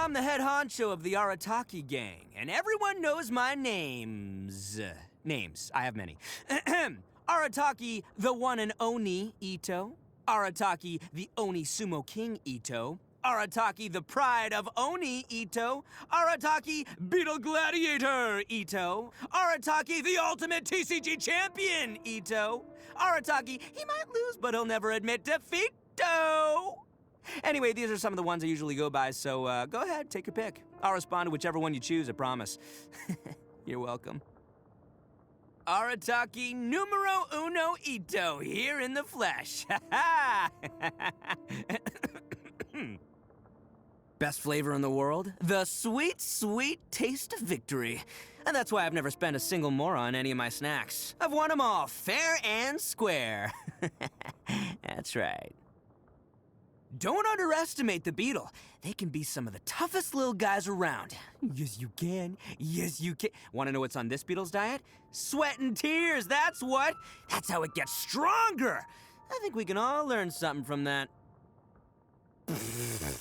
I'm the head honcho of the Arataki gang, and everyone knows my names. Names, I have many. Arataki, the one and only Itto. Arataki, the Oni Sumo King Itto. Arataki, the pride of Oni Itto. Arataki, Beetle Gladiator Itto. Arataki, the ultimate TCG champion Itto. Arataki, he might lose, but he'll never admit defeat. Anyway, these are some of the ones I usually go by, so go ahead, take your pick. I'll respond to whichever one you choose, I promise. You're welcome. Arataki numero uno Itto, here in the flesh. Best flavor in the world? The sweet, sweet taste of victory. And that's why I've never spent a single mora on any of my snacks. I've won them all, fair and square. That's right. Don't underestimate the beetle. They can be some of the toughest little guys around. Yes, you can. Yes, you can. Want to know what's on this beetle's diet? Sweat and tears, that's what. That's how it gets stronger. I think we can all learn something from that.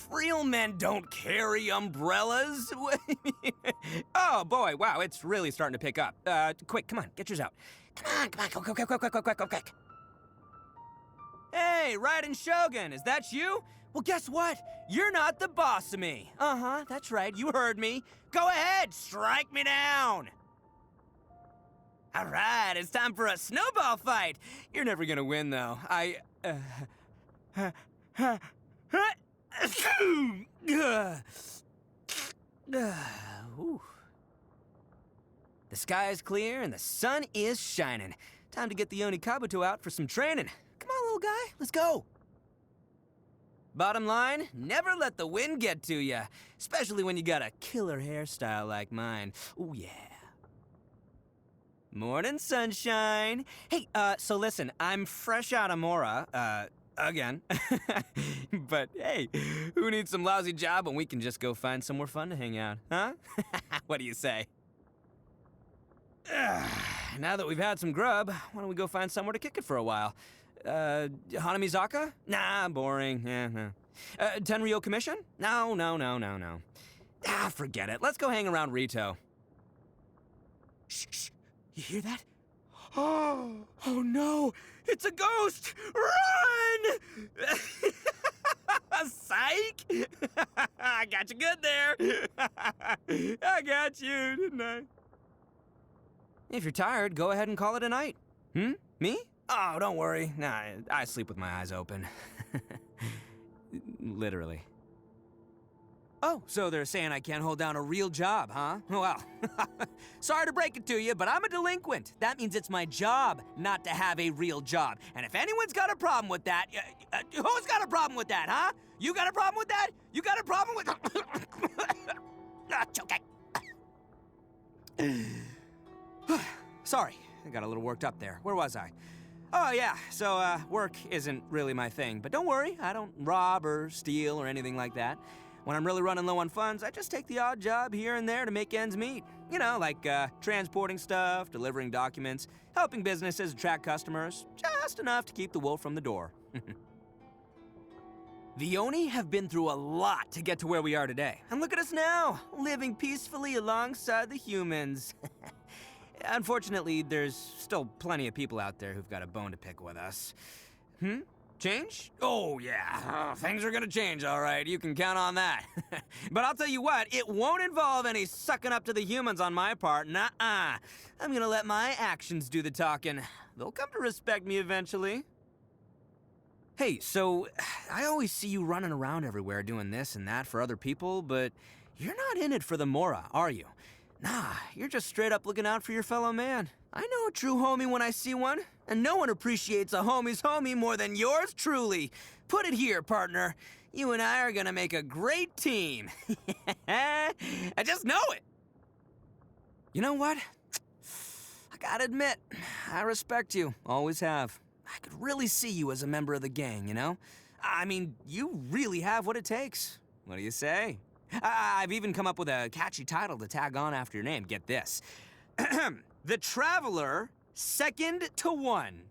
Real men don't carry umbrellas. Oh, boy, wow, it's really starting to pick up. Quick, come on, get yours out. Come on, quick. Hey, Raiden Shogun, is that you? Well, guess what? You're not the boss of me. Uh-huh, that's right, you heard me. Go ahead, strike me down. All right, it's time for a snowball fight. You're never gonna win, though. Ooh. The sky is clear and the sun is shining. Time to get the Oni Kabuto out for some training. Come on, little guy, let's go. Bottom line, never let the wind get to you, especially when you got a killer hairstyle like mine. Ooh, yeah. Morning, sunshine. Hey, so listen, I'm fresh out of Mora, again. But hey, who needs some lousy job when we can just go find somewhere fun to hang out, huh? What do you say? Now that we've had some grub, why don't we go find somewhere to kick it for a while? Hanamizaka? Nah, boring. No. Tenryo Commission? No. Ah, forget it. Let's go hang around Rito. Shh. You hear that? Oh no! It's a ghost! Run! Psych! I got you good there. I got you, didn't I? If you're tired, go ahead and call it a night. Me? Oh, don't worry. Nah, I sleep with my eyes open. Literally. Oh, so they're saying I can't hold down a real job, huh? Well, sorry to break it to you, but I'm a delinquent. That means it's my job not to have a real job. And if anyone's got a problem with that, who's got a problem with that, huh? You got a problem with that? You got a problem with... Okay. Sorry, I got a little worked up there. Where was I? Oh, yeah, so, work isn't really my thing. But don't worry, I don't rob or steal or anything like that. When I'm really running low on funds, I just take the odd job here and there to make ends meet. You know, like, transporting stuff, delivering documents, helping businesses attract customers. Just enough to keep the wolf from the door. The Oni have been through a lot to get to where we are today. And look at us now, living peacefully alongside the humans. Unfortunately, there's still plenty of people out there who've got a bone to pick with us. Change? Oh, yeah. Things are gonna change, all right. You can count on that. But I'll tell you what, it won't involve any sucking up to the humans on my part. Nuh-uh. I'm gonna let my actions do the talking. They'll come to respect me eventually. Hey, so I always see you running around everywhere doing this and that for other people, but you're not in it for the Mora, are you? Nah, you're just straight up looking out for your fellow man. I know a true homie when I see one, and no one appreciates a homie's homie more than yours truly. Put it here, partner. You and I are gonna make a great team. I just know it. You know what? I gotta admit, I respect you. Always have. I could really see you as a member of the gang, you know? I mean, you really have what it takes. What do you say? I've even come up with a catchy title to tag on after your name. Get this. The Traveler, second to one.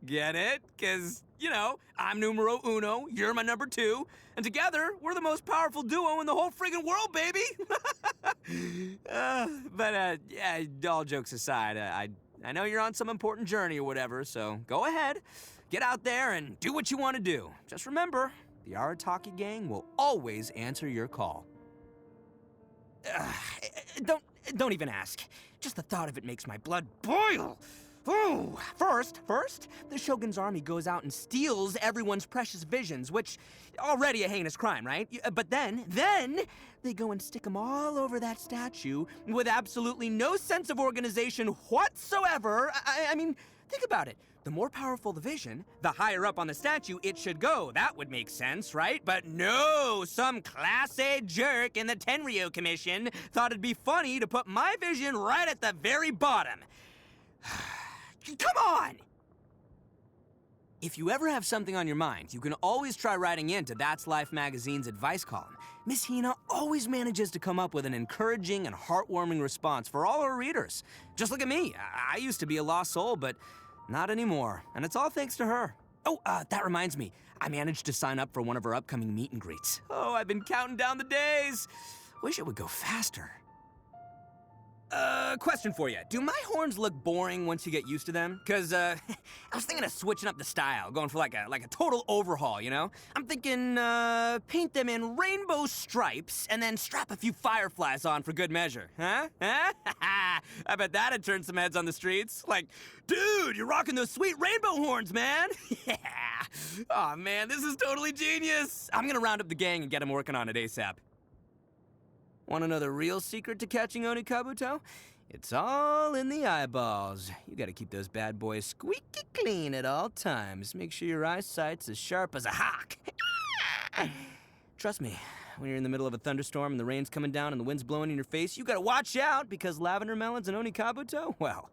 Get it? 'Cause, you know, I'm numero uno, you're my number two, and together, we're the most powerful duo in the whole friggin' world, baby! Yeah, all jokes aside, I know you're on some important journey or whatever, so go ahead. Get out there and do what you want to do. Just remember, the Arataki gang will always answer your call. Don't even ask. Just the thought of it makes my blood boil. Ooh. First, the Shogun's army goes out and steals everyone's precious visions, which already a heinous crime, right? But then they go and stick them all over that statue with absolutely no sense of organization whatsoever. I mean, think about it. The more powerful the vision, the higher up on the statue it should go. That would make sense, right? But no, some Class A jerk in the Tenryo Commission thought it'd be funny to put my vision right at the very bottom. Come on! If you ever have something on your mind, you can always try writing into That's Life magazine's advice column. Miss Hina always manages to come up with an encouraging and heartwarming response for all her readers. Just look at me. I used to be a lost soul, but not anymore. And it's all thanks to her. Oh, that reminds me. I managed to sign up for one of her upcoming meet and greets. Oh, I've been counting down the days. Wish it would go faster. Question for you. Do my horns look boring once you get used to them? 'Cause, I was thinking of switching up the style, going for like a total overhaul, you know? I'm thinking, paint them in rainbow stripes and then strap a few fireflies on for good measure, huh? I bet that'd turn some heads on the streets. Like, dude, you're rocking those sweet rainbow horns, man! Yeah! Aw, man, this is totally genius! I'm gonna round up the gang and get them working on it ASAP. Want to know the real secret to catching Onikabuto? It's all in the eyeballs. You gotta keep those bad boys squeaky clean at all times. Make sure your eyesight's as sharp as a hawk. Trust me, when you're in the middle of a thunderstorm and the rain's coming down and the wind's blowing in your face, you gotta watch out, because lavender melons and Onikabuto, well,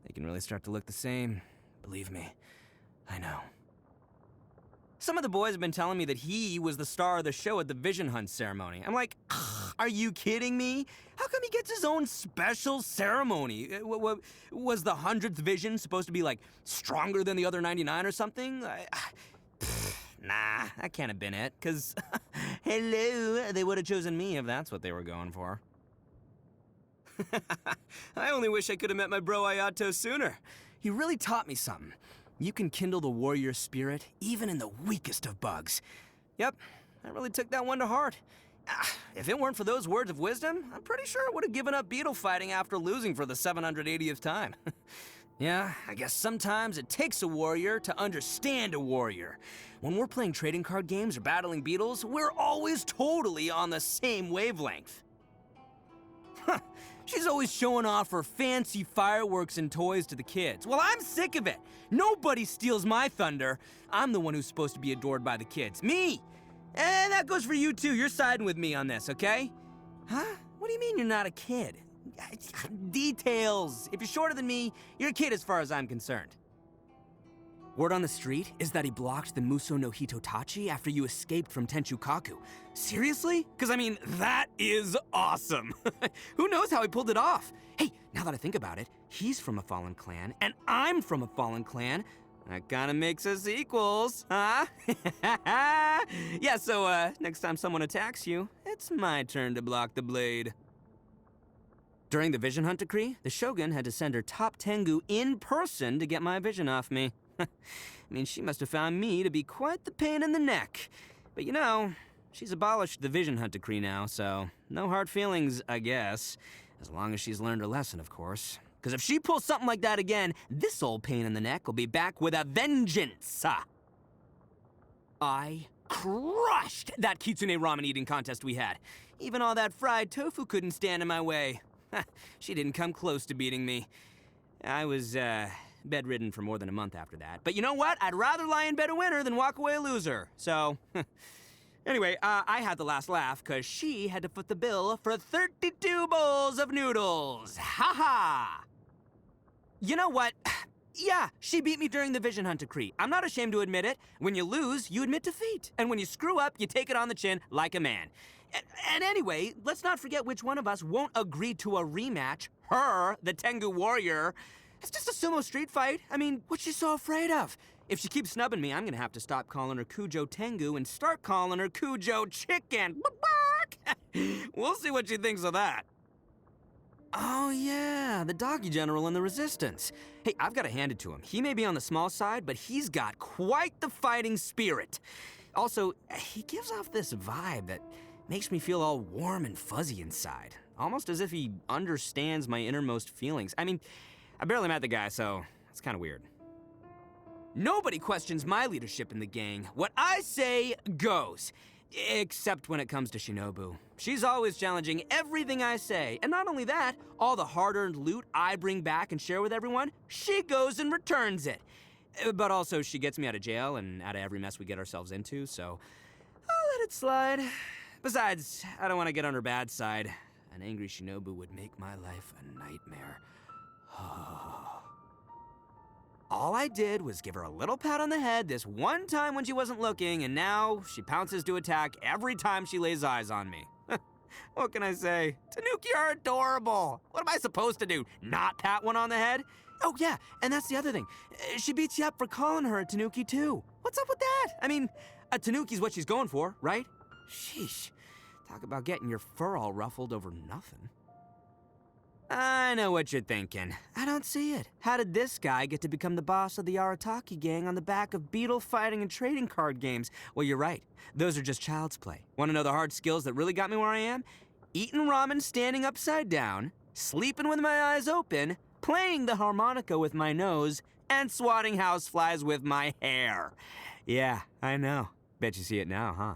they can really start to look the same. Believe me, I know. Some of the boys have been telling me that he was the star of the show at the Vision Hunt ceremony. I'm like, are you kidding me? How come he gets his own special ceremony? Was the 100th vision supposed to be, like, stronger than the other 99 or something? Nah, that can't have been it, because, hello, they would have chosen me if that's what they were going for. I only wish I could have met my bro Ayato sooner. He really taught me something. You can kindle the warrior spirit, even in the weakest of bugs. Yep, I really took that one to heart. If it weren't for those words of wisdom, I'm pretty sure I would have given up beetle fighting after losing for the 780th time. Yeah, I guess sometimes it takes a warrior to understand a warrior. When we're playing trading card games or battling beetles, we're always totally on the same wavelength. Huh. She's always showing off her fancy fireworks and toys to the kids. Well, I'm sick of it. Nobody steals my thunder. I'm the one who's supposed to be adored by the kids. Me! And that goes for you too. You're siding with me on this, okay? Huh? What do you mean you're not a kid? Details. If you're shorter than me, you're a kid as far as I'm concerned. Word on the street is that he blocked the Muso no Hitotachi after you escaped from Tenchukaku. Seriously? Because, I mean, that is awesome. Who knows how he pulled it off? Hey, now that I think about it, he's from a fallen clan, and I'm from a fallen clan. That kind of makes us equals, huh? Yeah, so, next time someone attacks you, it's my turn to block the blade. During the Vision Hunt decree, the Shogun had to send her top Tengu in person to get my vision off me. I mean, she must have found me to be quite the pain in the neck. But you know, she's abolished the Vision Hunt decree now, so no hard feelings, I guess. As long as she's learned her lesson, of course. Because if she pulls something like that again, this old pain in the neck will be back with a vengeance. I crushed that kitsune ramen eating contest we had. Even all that fried tofu couldn't stand in my way. She didn't come close to beating me. I was, bedridden for more than a month after that. But you know what? I'd rather lie in bed a winner than walk away a loser. So, anyway, I had the last laugh because she had to foot the bill for 32 bowls of noodles. Ha-ha! You know what? Yeah, she beat me during the Vision Hunt decree. I'm not ashamed to admit it. When you lose, you admit defeat. And when you screw up, you take it on the chin like a man. And anyway, let's not forget which one of us won't agree to a rematch. Her, the Tengu warrior. It's just a sumo street fight. I mean, what's she so afraid of? If she keeps snubbing me, I'm gonna have to stop calling her Cujo Tengu and start calling her Cujo Chicken. We'll see what she thinks of that. Oh yeah, the doggy general in the Resistance. Hey, I've got to hand it to him. He may be on the small side, but he's got quite the fighting spirit. Also, he gives off this vibe that makes me feel all warm and fuzzy inside. Almost as if he understands my innermost feelings. I mean, I barely met the guy, so it's kind of weird. Nobody questions my leadership in the gang. What I say goes. Except when it comes to Shinobu. She's always challenging everything I say. And not only that, all the hard-earned loot I bring back and share with everyone, she goes and returns it. But also, she gets me out of jail and out of every mess we get ourselves into, so I'll let it slide. Besides, I don't want to get on her bad side. An angry Shinobu would make my life a nightmare. All I did was give her a little pat on the head this one time when she wasn't looking, and now she pounces to attack every time she lays eyes on me. What can I say? Tanuki are adorable. What am I supposed to do? Not pat one on the head? Oh yeah, and that's the other thing. She beats you up for calling her a Tanuki too. What's up with that? I mean, a Tanuki's what she's going for, right? Sheesh. Talk about getting your fur all ruffled over nothing. I know what you're thinking. I don't see it. How did this guy get to become the boss of the Arataki gang on the back of beetle fighting and trading card games? Well, you're right. Those are just child's play. Want to know the hard skills that really got me where I am? Eating ramen standing upside down, sleeping with my eyes open, playing the harmonica with my nose, and swatting houseflies with my hair. Yeah, I know. Bet you see it now, huh?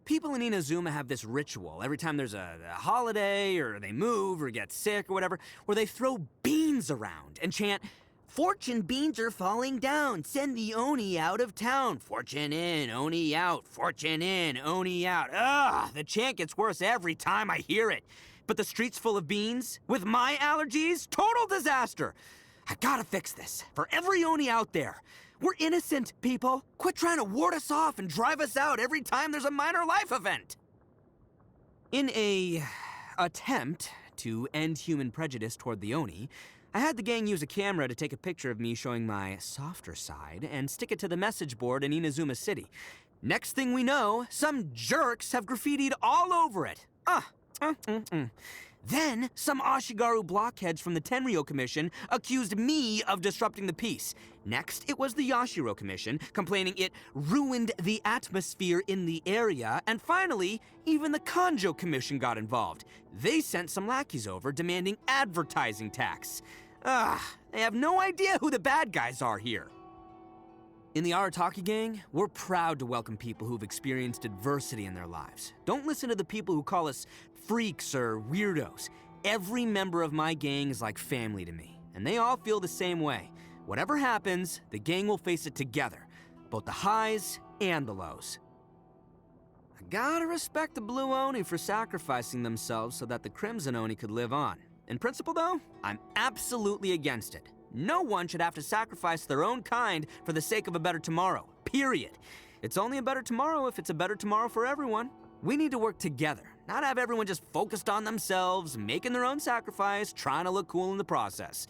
People in Inazuma have this ritual every time there's a holiday, or they move, or get sick, or whatever, where they throw beans around and chant, "Fortune beans are falling down, send the Oni out of town. Fortune in, Oni out, fortune in, Oni out." Ugh, the chant gets worse every time I hear it. But the street's full of beans, with my allergies, total disaster. I gotta fix this, for every Oni out there. We're innocent, people. Quit trying to ward us off and drive us out every time there's a minor life event. In a attempt to end human prejudice toward the Oni, I had the gang use a camera to take a picture of me showing my softer side and stick it to the message board in Inazuma City. Next thing we know, some jerks have graffitied all over it. Then, some Ashigaru blockheads from the Tenryo Commission accused me of disrupting the peace. Next, it was the Yashiro Commission, complaining it ruined the atmosphere in the area. And finally, even the Kanjo Commission got involved. They sent some lackeys over demanding advertising tax. They have no idea who the bad guys are here. In the Arataki gang, we're proud to welcome people who've experienced adversity in their lives. Don't listen to the people who call us freaks or weirdos. Every member of my gang is like family to me, and they all feel the same way. Whatever happens, the gang will face it together, both the highs and the lows. I gotta respect the Blue Oni for sacrificing themselves so that the Crimson Oni could live on. In principle, though, I'm absolutely against it. No one should have to sacrifice their own kind for the sake of a better tomorrow, period. It's only a better tomorrow if it's a better tomorrow for everyone. We need to work together, not have everyone just focused on themselves, making their own sacrifice, trying to look cool in the process.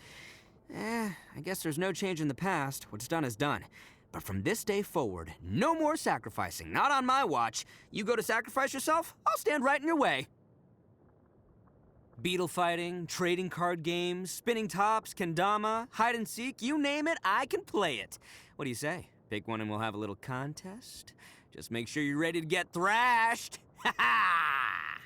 I guess there's no change in the past. What's done is done. But from this day forward, no more sacrificing, not on my watch. You go to sacrifice yourself, I'll stand right in your way. Beetle fighting, trading card games, spinning tops, kendama, hide and seek, you name it, I can play it. What do you say? Pick one and we'll have a little contest? Just make sure you're ready to get thrashed. Ha ha!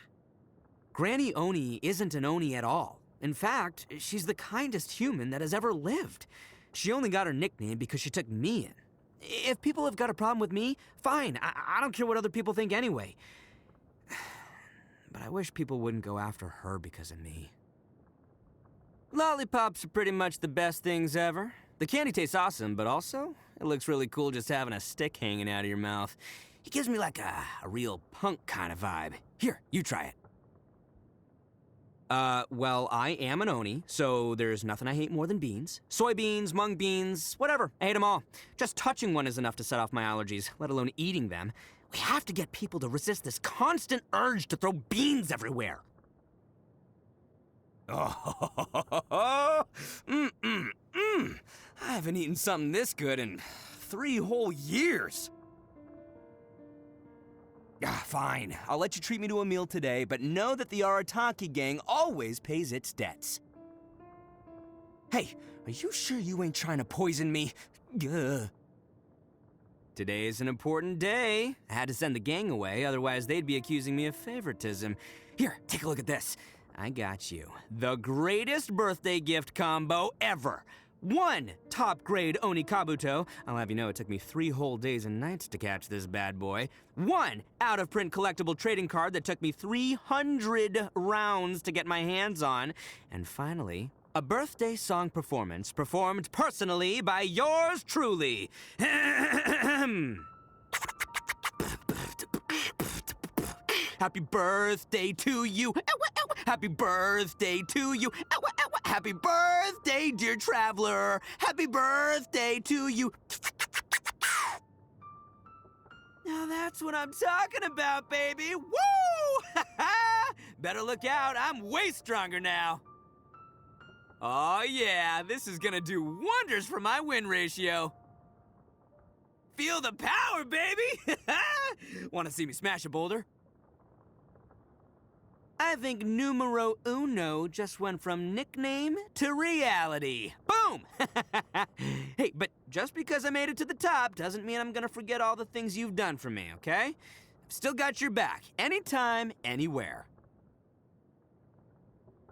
Granny Oni isn't an Oni at all. In fact, she's the kindest human that has ever lived. She only got her nickname because she took me in. If people have got a problem with me, fine. I don't care what other people think anyway. But I wish people wouldn't go after her because of me. Lollipops are pretty much the best things ever. The candy tastes awesome, but also, it looks really cool just having a stick hanging out of your mouth. It gives me like a real punk kind of vibe. Here, you try it. Well, I am an Oni, so there's nothing I hate more than beans. Soybeans, mung beans, whatever. I hate them all. Just touching one is enough to set off my allergies, let alone eating them. We have to get people to resist this constant urge to throw beans everywhere. haven't eaten something this good in 3 whole years. Fine, I'll let you treat me to a meal today, but know that the Arataki gang always pays its debts. Hey, are you sure you ain't trying to poison me? Ugh. Today is an important day. I had to send the gang away, otherwise they'd be accusing me of favoritism. Here, take a look at this. I got you. The greatest birthday gift combo ever. 1 top-grade Oni Kabuto. I'll have you know it took me 3 whole days and nights to catch this bad boy. 1 out-of-print collectible trading card that took me 300 rounds to get my hands on. And finally, a birthday song performance performed personally by yours truly. Happy birthday to you. Happy birthday to you. Happy birthday, dear traveler. Happy birthday to you. Now that's what I'm talking about, baby. Woo! Better look out. I'm way stronger now. Oh yeah, this is gonna do wonders for my win ratio. Feel the power, baby! Wanna see me smash a boulder? I think numero uno just went from nickname to reality. Boom! Hey, but just because I made it to the top doesn't mean I'm gonna forget all the things you've done for me, okay? I've still got your back, anytime, anywhere.